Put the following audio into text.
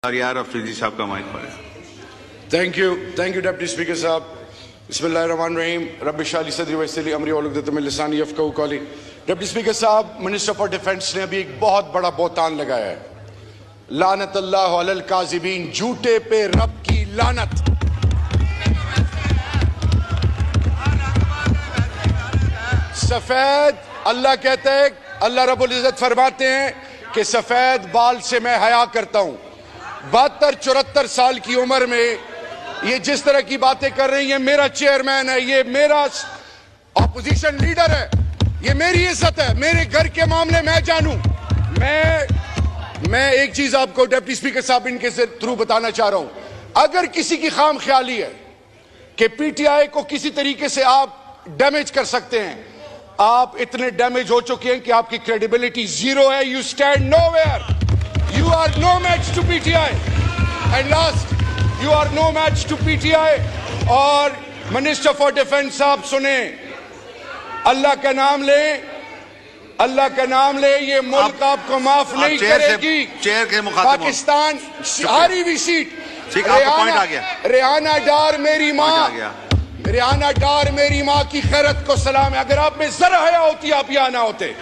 यार अफरीदी साहब का माइक पर है। थैंक यू डिप्टी स्पीकर साहब। बिस्मिल्लाहिर्रहमानिर्रहीम। रब्बि इश्रह ली सदरी वयस्सिर ली अमरी वहलुल मिन लिसानी यफ़क़हू क़ौली। डिप्टी स्पीकर साहब, मिनिस्टर फॉर डिफेंस ने अभी एक बहुत बड़ा बहतान लगाया है। लानतल्लाहु अलल काज़िबीन, झूठे पे रब की लानत। सफेद, अल्लाह कहते हैं, अल्लाह रब्बुल इज़्ज़त फरमाते हैं कि सफेद बाल से मैं हया करता हूं। 72-74 साल की उम्र में ये जिस तरह की बातें कर रही हैं, मेरा चेयरमैन है, ये मेरा ऑपोजिशन लीडर है, ये मेरी इज्जत है, मेरे घर के मामले मैं जानूं। मैं एक चीज आपको डिप्टी स्पीकर साहब इनके थ्रू बताना चाह रहा हूं। अगर किसी की खाम ख्याली है कि पीटीआई को किसी तरीके से आप डैमेज कर सकते हैं, आप इतने डैमेज हो चुके हैं कि आपकी क्रेडिबिलिटी जीरो है। You stand nowhere, you are no match to PTI, and last, you are no match to PTI. और मिनिस्टर फॉर डिफेंस साहब सुने, अल्लाह का नाम ले, अल्लाह का नाम ले, ये मुल्क आपको माफ नहीं करेगी। चेयर के मुखातिब पाकिस्तान हारी हुई सीट, रेहाना डार मेरी माँ, रेहाना डार मेरी माँ की खैरत को सलाम है। अगर आप में जरा हया होती आप यहां ना होते।